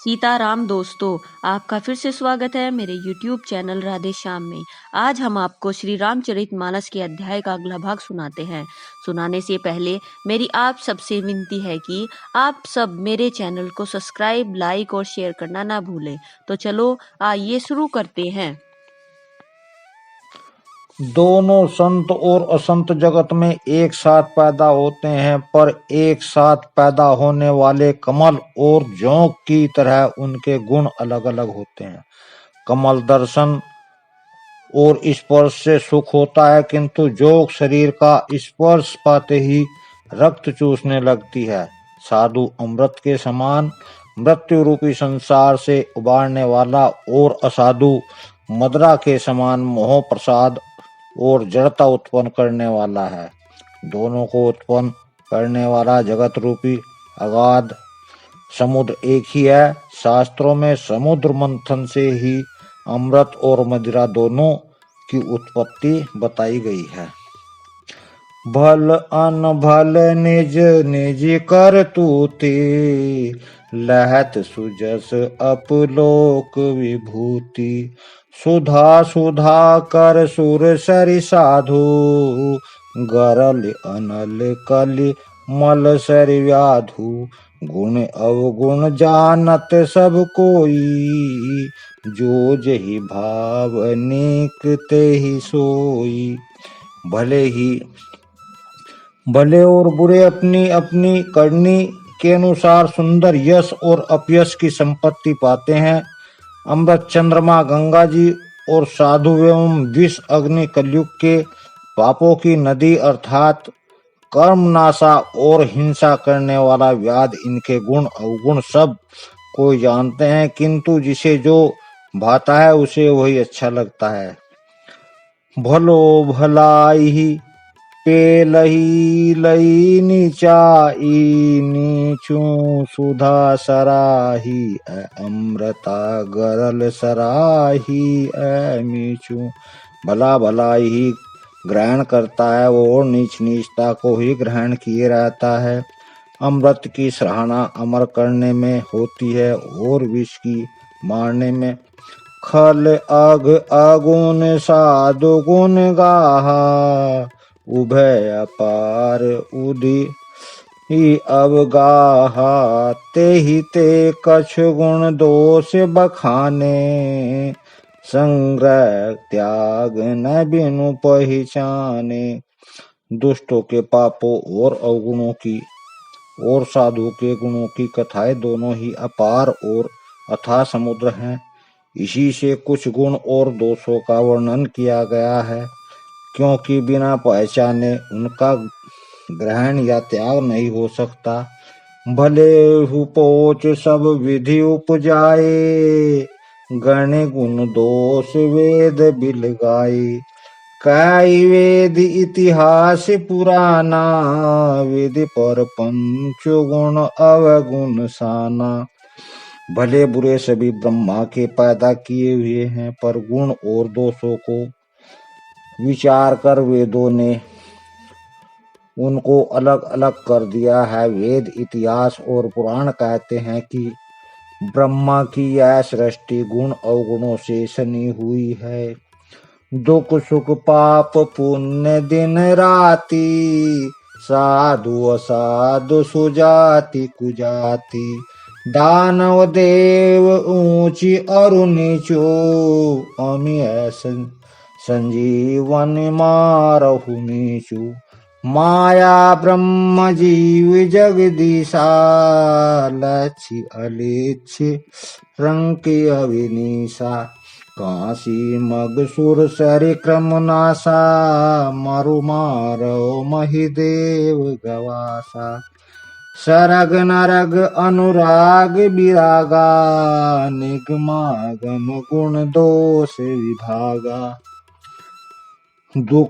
सीताराम दोस्तों, आपका फिर से स्वागत है मेरे YouTube चैनल राधे श्याम में। आज हम आपको श्री रामचरितमानस के अध्याय का अगला भाग सुनाते हैं। सुनाने से पहले मेरी आप सबसे विनती है कि आप सब मेरे चैनल को सब्सक्राइब, लाइक और शेयर करना ना भूलें। तो चलो आइए शुरू करते हैं। दोनों संत और असंत जगत में एक साथ पैदा होते हैं, पर एक साथ पैदा होने वाले कमल और जोंक की तरह उनके गुण अलग अलग होते हैं। कमल दर्शन और स्पर्श से सुख होता है, किंतु जोंक शरीर का स्पर्श पाते ही रक्त चूसने लगती है। साधु अमृत के समान मृत्यु रूपी संसार से उबारने वाला, और असाधु मदरा के समान मोह प्रसाद और जड़ता उत्पन्न करने वाला है। दोनों को उत्पन्न करने वाला जगत रूपी अगाध समुद्र एक ही है। शास्त्रों में समुद्र मंथन से ही अमृत और मदिरा दोनों की उत्पत्ति बताई गई है। भल अनभल निज निज कर तूते, लहत सुजस अपलोक विभूति। सुधा सुधा कर सुर सरि साधु, गरल अनल कलि मल सरि व्याधु। गुण अवगुण जानत सब कोई, जो जहि भाव अनेक तेहि सोई। भले और बुरे अपनी अपनी करनी के अनुसार सुंदर यश और अपयश की संपत्ति पाते हैं। अमृत चंद्रमा गंगा जी और साधु एवं विष अग्नि कलयुग के पापों की नदी अर्थात कर्मनाशा और हिंसा करने वाला व्याध, इनके गुण अवगुण सब कोई जानते हैं, किंतु जिसे जो भाता है उसे वही अच्छा लगता है। भलो भलाई पेलही लई नीचाई, नीचू सुधा सराही अमृता गरल सराही मीचू। भला भला ही ग्रहण करता है और नीच नीचता को ही ग्रहण किए रहता है। अमृत की सराहना अमर करने में होती है और विष की मारने में। खल अग अगुण साधु गुण गाहा, उभय अपार उदी ही अवगाहा। तेहि ते कछु गुण दोष बखाने, संग्रह त्याग न बिनु पहचाने। दुष्टों के पापों और अवगुणों की और साधु के गुणों की कथाएं दोनों ही अपार और अथाह समुद्र हैं। इसी से कुछ गुण और दोषों का वर्णन किया गया है, क्योंकि बिना पहचाने उनका ग्रहण या त्याग नहीं हो सकता। भले हुपोच सब विधि उपजाए, गण गुण दोष वेद बिल गाए। कई वेद इतिहास पुराना, वेद पर पंच गुण अवगुण साना। भले बुरे सभी ब्रह्मा के पैदा किए हुए हैं, पर गुण और दोषों को विचार कर वेदों ने उनको अलग अलग कर दिया है। वेद इतिहास और पुराण कहते हैं कि ब्रह्मा की यह सृष्टि गुण अवगुणों से सनी हुई है। दुख सुख पाप पुण्य दिन राति, साधु असाधु सुजाति कुजाति। दानव देव ऊंची अरु नीचो, अमिय संजीवन मारहु नीचू। माया ब्रह्म जीव जगदीशा, लक्ष्य अलिच्छ रंक अविनीसा। काशी मगसुर सरि क्रम नासा, मारु मारो महिदेव गवासा। सरग नरग अनुराग विरागा, निगमागम गुण दोष विभागा। दुख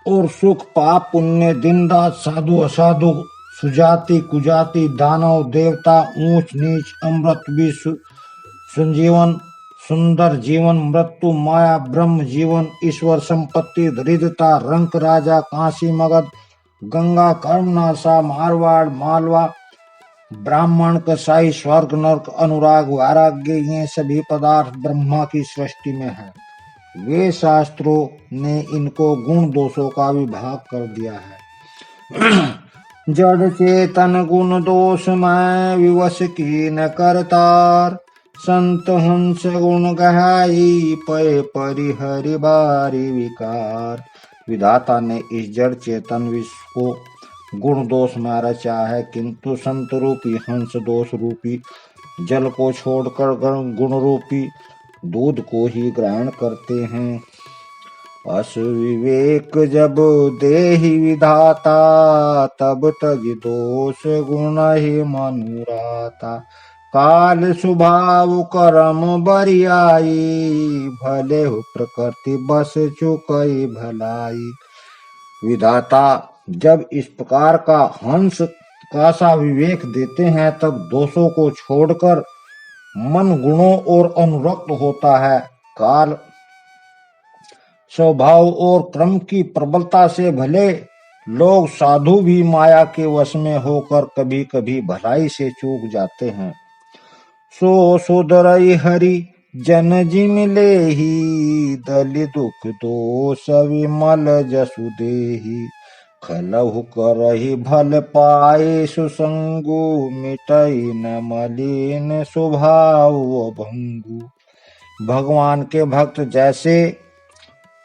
और सुख पाप पुण्य दिन रात साधु असाधु सुजाति कुजाति दानव देवता ऊंच नीच अमृत विश्व संजीवन सुंदर जीवन मृत्यु माया ब्रह्म जीवन ईश्वर संपत्ति दरिद्रता रंक राजा काशी मगध गंगा कर्मनाशा मारवाड़ मालवा ब्राह्मण, कसाई, स्वर्ग, नरक, अनुराग, वैराग्य, ये सभी पदार्थ ब्रह्मा की सृष्टि में है। वे शास्त्रों ने इनको गुण दोषों का विभाग कर दिया है। जड़ चेतन गुण दोष मैं विवश की न करतार, संत हंस गुण गहाई पय परिहरि बारी विकार। विधाता ने इस जड़ चेतन विश्व को गुण दोष में रचा है, किंतु संत रूपी हंस दोष रूपी जल को छोड़कर गुण रूपी दूध को ही ग्रहण करते हैं। अस विवेक जब देहि विधाता, तब तज दोष गुण ही मनुराता। काल स्वभाव कर्म बरियाई, भले हो प्रकृति बस चुकई भलाई। विधाता जब इस प्रकार का हंस का सा विवेक देते हैं, तब दोषों को छोड़कर मन गुणों और अनुरक्त होता है। काल स्वभाव और क्रम की प्रबलता से भले लोग साधु भी माया के वश में होकर कभी कभी भलाई से चूक जाते हैं। सो सुधरई हरि जन जिम लेहि, दलि दुख दोष विमल जसु देहि। खलहु करहि भल पाए सुसंगु, मिटई न मलिन स्वभाव भंगु। भगवान के भक्त जैसे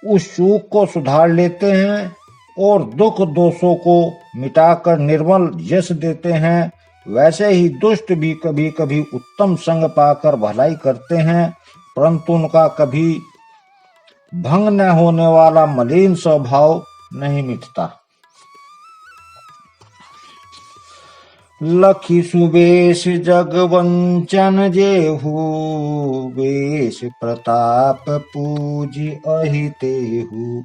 उस चूक को सुधार लेते हैं और दुख दोषों को मिटाकर निर्मल यश देते हैं, वैसे ही दुष्ट भी कभी कभी उत्तम संग पाकर भलाई करते हैं, परंतु उनका कभी भंग न होने वाला मलिन स्वभाव नहीं मिटता। लखी सुबेश जगवंचन जेहू, वेश प्रताप पूजी अहितेहू।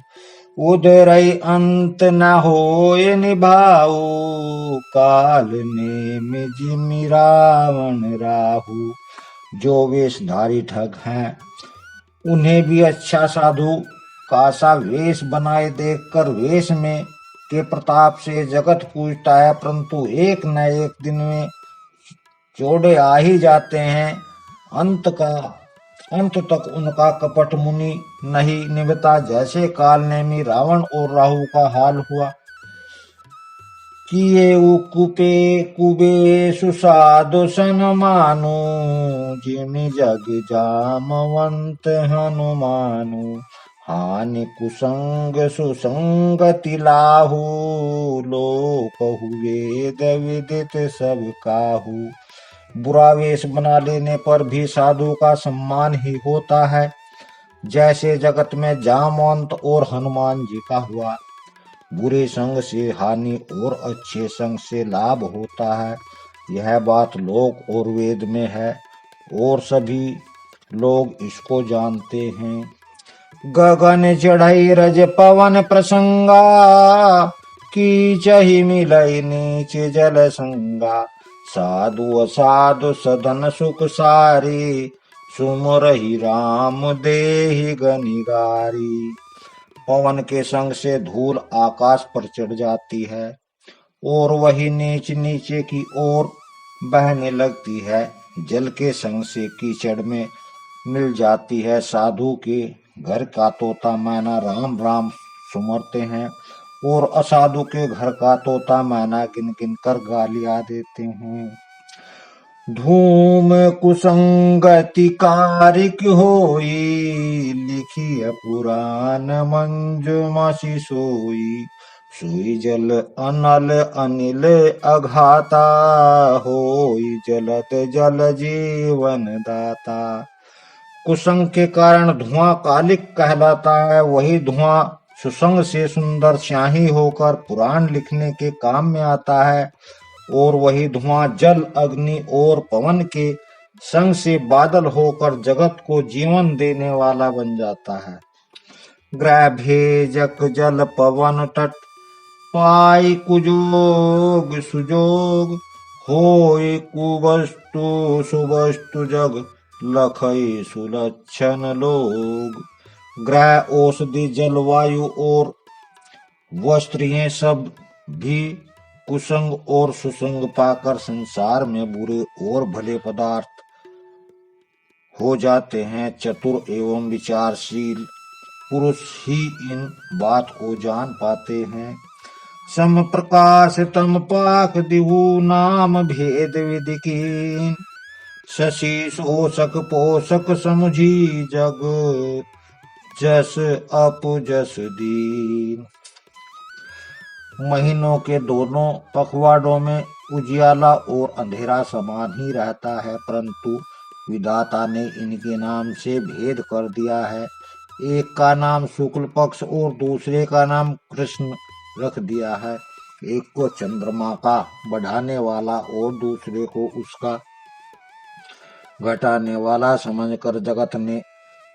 उदरई अंत न होय निभाऊ, काल ने जिमि रावण राहु। जो वेशधारी ठग हैं, उन्हें भी अच्छा साधु का सा वेश बनाए देखकर वेश में के प्रताप से जगत पूजता है, परंतु एक न एक दिन में चोड़े आ ही जाते हैं। अंत तक उनका कपट मुनि नहीं निभता, जैसे काल नेमी रावण और राहु का हाल हुआ। किए कुपे कुबे सुसाधु सन मानु, जिमि जग जामवंत हनुमानु। हानि कुसंग सुसंगति लाहू, लोक वेद विदित सब काहू। बुरा वेश बना लेने पर भी साधु का सम्मान ही होता है, जैसे जगत में जामवंत और हनुमान जी का हुआ। बुरे संग से हानि और अच्छे संग से लाभ होता है, यह बात लोक और वेद में है और सभी लोग इसको जानते हैं। गगन चढ़ई रज पवन प्रसंगा, कीचहि मिलई नीच जल संगा। साधु असाधु सदन सुख सारी, सुमरहि राम देहि गनिगारी। पवन के संग से धूल आकाश पर चढ़ जाती है और वही नीच नीचे की ओर बहने लगती है। जल के संग से कीचड़ में मिल जाती है। साधु के घर का तोता मैना राम राम सुमरते हैं और असाधु के घर का तोता मैना गिन गिन कर गालियां देते हैं। धूम कुसंगति कारिक होई, लिखिय पुराण मंजुमसि सोई। सोई जल अनल अनिल अघाता, होई जलत जल जीवन दाता। कुसंग के कारण धुआं कालिक कहलाता है, वही धुआं सुसंग से सुंदर स्याही होकर पुराण लिखने के काम में आता है और वही धुआं जल अग्नि और पवन के संग से बादल होकर जगत को जीवन देने वाला बन जाता है। ग्रह भेजक जल पवन तट, पाई कुजोग सुजोग। होय कुवस्तु सुवस्तु जग, लखई सुलक्षण लोग। ग्रह औषधि जलवायु और वस्त्र ये सब भी कुसंग और सुसंग पाकर संसार में बुरे और भले पदार्थ हो जाते हैं। चतुर एवं विचारशील पुरुष ही इन बात को जान पाते हैं। सम प्रकाश तम पाक दिहु नाम भेद विधि कीन, शशि शोषक पोषक समुझी जग जस अप जस दीन। महीनों के दोनों पखवाड़ों में उजियाला और अंधेरा समान ही रहता है, परंतु विधाता ने इनके नाम से भेद कर दिया है। एक का नाम शुक्ल पक्ष और दूसरे का नाम कृष्ण रख दिया है। एक को चंद्रमा का बढ़ाने वाला और दूसरे को उसका घटाने वाला समझकर जगत ने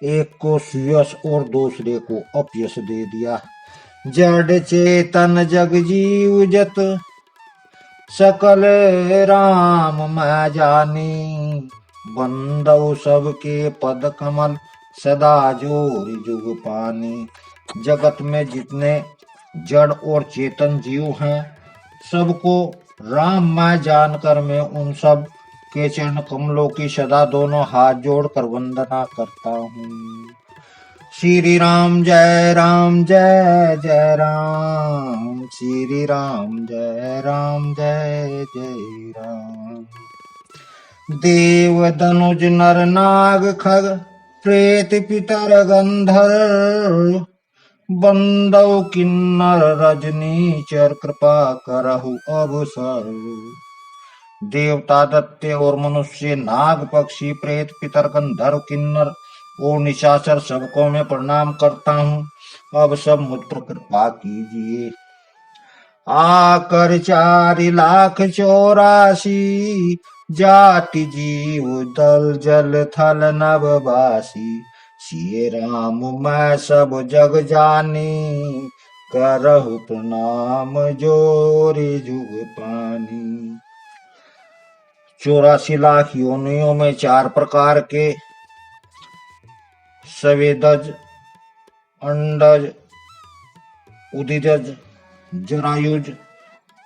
एक को सुयश और दूसरे को अपयश दे दिया। जड़ चेतन जग जीव जत सकल राम मैं जानी, बंदौ सबके पद कमल सदा जोर जुग पानी। जगत में जितने जड़ और चेतन जीव हैं, सबको राम मैं जानकर मैं उन सब के चरण कमलों की सदा दोनों हाथ जोड़कर वंदना करता हूँ। श्री राम जय जय राम, श्री राम जय जय राम। देव धनुज नर नाग खग प्रेत पितर गंधर्व, बंदौ किन्नर रजनी चर कृपा करहु अवसर। देवता दत्ते और मनुष्य नाग पक्षी प्रेत पितर गंधर्व किन्नर और निशाचर सबको मैं प्रणाम करता हूँ। अब सब मुझ पर कृपा कीजिए। आकर 4,84,000 जाति जीव दल जल थल नभवासी, सिए राम मैं सब जग जानी, करहु प्रणाम जोरी जुग पानी। 84 लाख योनियों में 4 प्रकार के सवेदज, अंडज, उदिजज, जरायुज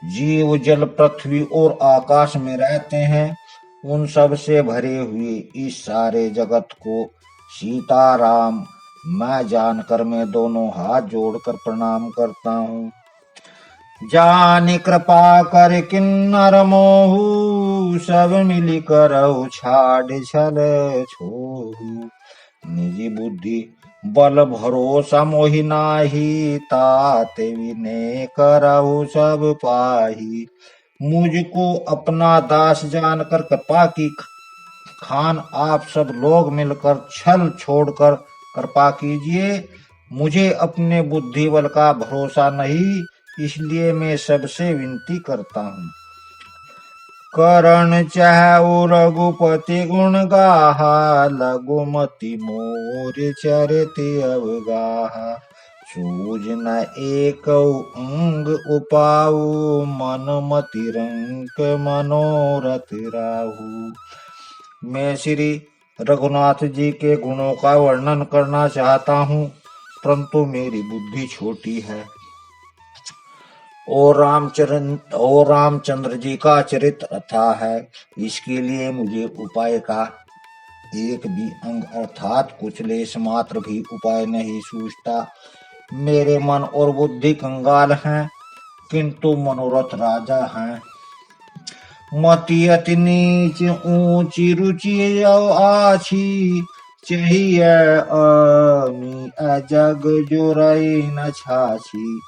जीव जल पृथ्वी और आकाश में रहते हैं। उन सब से भरे हुए इस सारे जगत को सीताराम मैं जानकर मैं दोनों हाथ जोड़कर प्रणाम करता हूँ। जानि कृपा कर किन्नर मोहु, सब मिली करहु छाड़ छल छोहु। निजी बुद्धि बल भरोसा मोहि नाही, ताते विनय करहु सब पाही। मुझको अपना दास जानकर कृपा की खान आप सब लोग मिलकर छल छोड़कर कृपा कीजिए। मुझे अपने बुद्धि बल का भरोसा नहीं, इसलिए मैं सबसे विनती करता हूँ। करण चाहु रघुपति गुण गाहा, लघुमति मोर चरित अवगाहा। सूझ न एक अंग उपाऊ, मन मति रंक मनोरथ राहु। मैं श्री रघुनाथ जी के गुणों का वर्णन करना चाहता हूँ, परंतु मेरी बुद्धि छोटी है और रामचंद्र जी का चरित्र अथाह है। इसके लिए मुझे उपाय का एक भी अंग अर्थात कुछ लेश मात्र भी उपाय नहीं सूझता। मेरे मन और बुद्धि कंगाल हैं, किंतु मनोरथ राजा हैं। मति अति नीच ऊंची रुचि आछी, चाहिए अमी अजग जोरई न छाछी।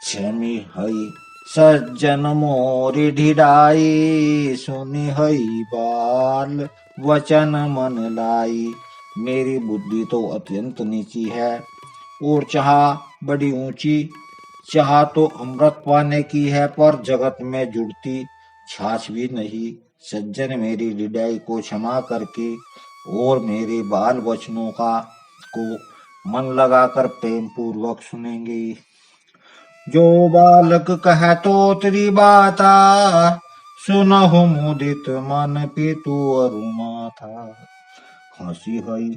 क्षमी हई सज्जन मोरी ढिढाई, सुनी हई बाल वचन मन लाई। मेरी बुद्धि तो अत्यंत नीची है और चाह बड़ी ऊंची। चाह तो अमृत पाने की है, पर जगत में जुड़ती छाछ भी नहीं। सज्जन मेरी ढिढाई को क्षमा करके और मेरे बाल वचनों को मन लगाकर प्रेम पूर्वक सुनेंगे। जो बालक कह तो तेरी बाता, सुनहु मुदित मन पितु अरु माथा। हंसी हई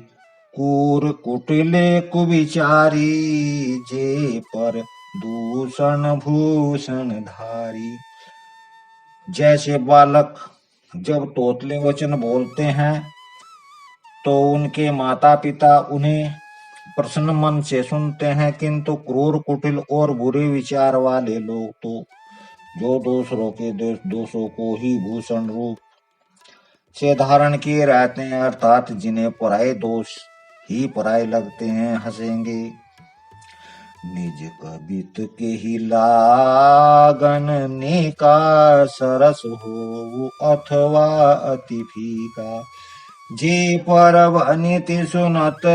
कूर कुटिले कुविचारी, जे पर दूषण भूषण धारी। जैसे बालक जब तोतले वचन बोलते हैं तो उनके माता पिता उन्हें प्रसन्न मन से सुनते हैं, किंतु क्रूर कुटिल और बुरे विचार वाले लोग तो जो दूसरों के दोषों को ही भूषण रूप से धारण किए रहते हैं, अर्थात जिन्हें पराये दोष ही पराये लगते हैं, हंसेंगे। निज कबित के ही लागन नेका सरस हो अथवा अति फीका। जे परब अनिति सुनत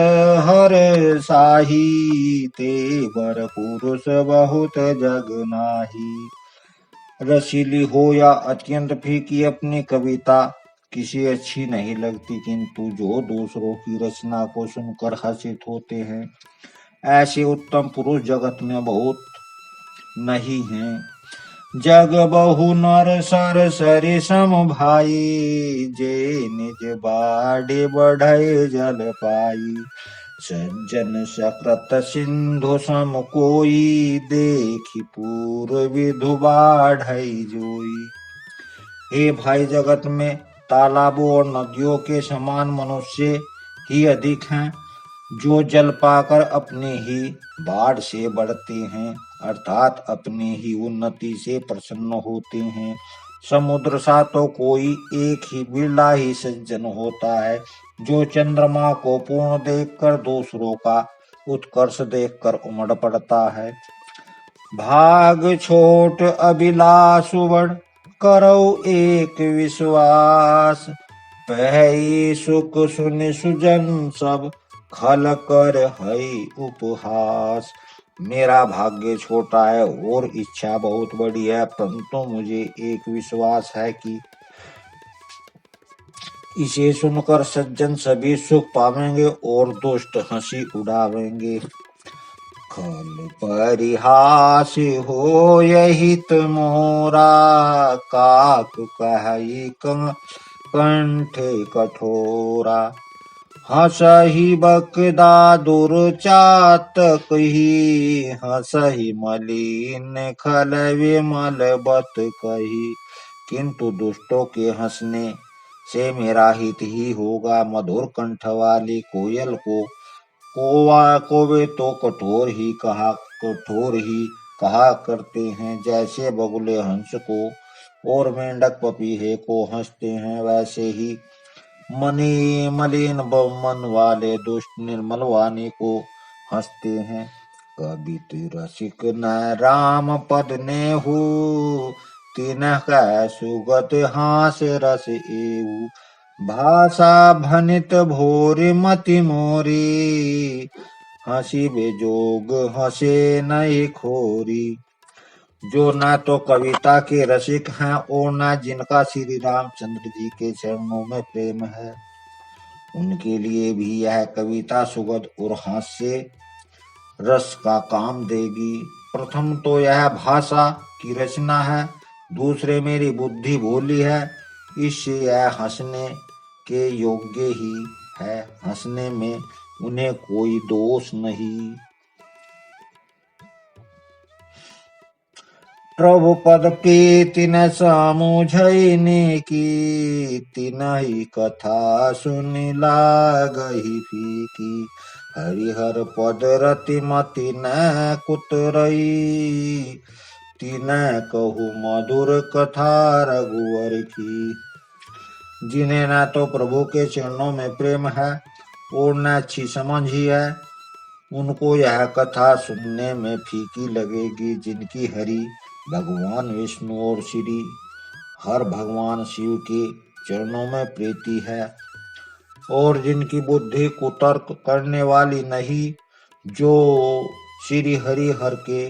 हर साही, ते बर पुरुष बहुत जग नाही। रसीली हो या अत्यंत फीकी अपनी कविता किसी अच्छी नहीं लगती, किंतु जो दूसरों की रचना को सुनकर हर्षित होते हैं, ऐसे उत्तम पुरुष जगत में बहुत नहीं हैं। जग बहु नर सर सरि सम भाई, जे निज बाड़े बढ़े जल पाई। सज्जन सकृत सिंधु सम कोई, देखी पूर्व विधु बाढ़ई जोई। हे भाई, जगत में तालाबों और नदियों के समान मनुष्य ही अधिक हैं, जो जल पाकर अपने ही बाढ़ से बढ़ते हैं, अर्थात अपनी ही उन्नति से प्रसन्न होते हैं। समुद्र सा तो कोई एक ही बिरला ही सज्जन होता है, जो चंद्रमा को पूर्ण देखकर दूसरों का उत्कर्ष देखकर उमड़ पड़ता है। भाग छोट अभिलाष बढ़ करो एक विश्वास, पहई सुख सुन सुजन सब खल कर हई उपहास। मेरा भाग्य छोटा है और इच्छा बहुत बड़ी है, परंतु मुझे एक विश्वास है कि इसे सुनकर सज्जन सभी सुख पावेंगे और दुष्ट हंसी उड़ावेंगे। खल परिहास हो यहित मोरा, काक कहि कंठे कठोरा। हंसहि बकदा दुर्चातक ही, हंसहि मलिन खल विमल बत कही। किंतु दुष्टों के हंसने से मेरा हित ही होगा। मधुर कंठ वाली कोयल को कोवे तो कठोर ही कहा करते हैं। जैसे बगुले हंस को और मेंढक पपीहे को हंसते हैं, वैसे ही मलिन मन वाले दुष्ट निर्मल वाणी को हंसते हैं। कबित रसिक न राम पद ने हो, तिनह कै सुगत हास रस एऊ। भाषा भनित भोरि मति मोरी, हंसी बेजोग हंसे नहीं खोरी। जो ना तो कविता के रसिक हैं और ना जिनका श्री रामचंद्र जी के चरणों में प्रेम है, उनके लिए भी यह कविता सुगध और हास्य रस का काम देगी। प्रथम तो यह भाषा की रचना है, दूसरे मेरी बुद्धि भोली है, इससे यह हंसने के योग्य ही है। हंसने में उन्हें कोई दोष नहीं। प्रभु पद के तिन समुझने की, तिनहि कथा सुनि लागहि फीकी। हरिहर पद रति मति न कुतरई, तिन कहु मधुर कथा रघुवर की। जिन्हें न तो प्रभु के चरणों में प्रेम है और न अच्छी समझ ही है, उनको यह कथा सुनने में फीकी लगेगी। जिनकी हरि भगवान विष्णु और श्री हर भगवान शिव के चरणों में प्रीति है, और जिनकी बुद्धि कुतर्क करने वाली नहीं, जो श्री हरि हर के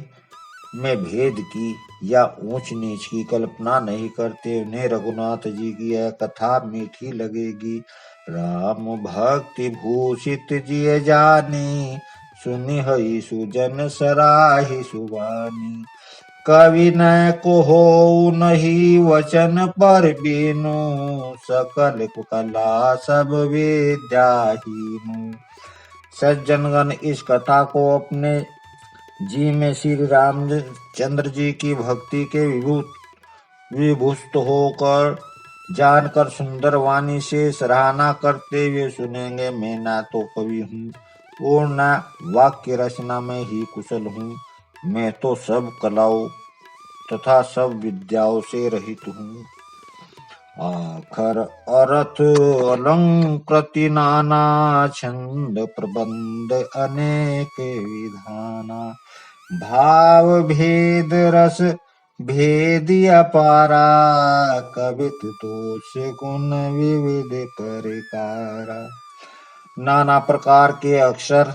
में भेद की या ऊंच नीच की कल्पना नहीं करते, उन्हें रघुनाथ जी की यह कथा मीठी लगेगी। राम भक्ति भूषित जिय जानी, सुनि हई सुजन सराहि सुबानी। कवि न को हो नहीं वचन पर बीनु, सकल कला सब विद्याहीनु। सज्जनगण इस कथा को अपने जी में श्री रामचंद्र जी की भक्ति के विभूत होकर जानकर सुंदर वाणी से सराहना करते हुए सुनेंगे। मैं ना तो कवि हूँ और ना वाक्य रचना में ही कुशल हूँ, मैं तो सब कलाओं तथा सब विद्याओं से रहित हूँ। आखर अर्थ अलंकृति नाना, छंद प्रबंध अनेक विधाना, भाव भेद रस भेद अपारा, कवित दोष गुण विविध प्रकारा। नाना प्रकार के अक्षर,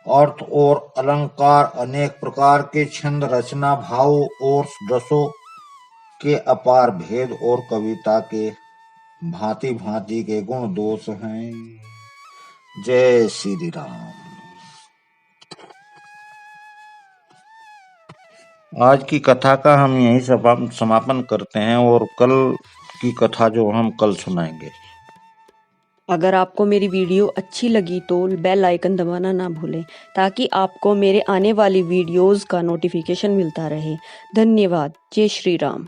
अर्थ और अलंकार, अनेक प्रकार के छंद, रचना, भाव और रसों के अपार भेद और कविता के भांति भांति के गुण दोष हैं। जय श्री राम। आज की कथा का हम यही समापन करते हैं और कल की कथा जो हम कल सुनाएंगे। अगर आपको मेरी वीडियो अच्छी लगी तो बेल आइकन दबाना ना भूलें ताकि आपको मेरे आने वाली वीडियोस का नोटिफिकेशन मिलता रहे। धन्यवाद। जय श्री राम।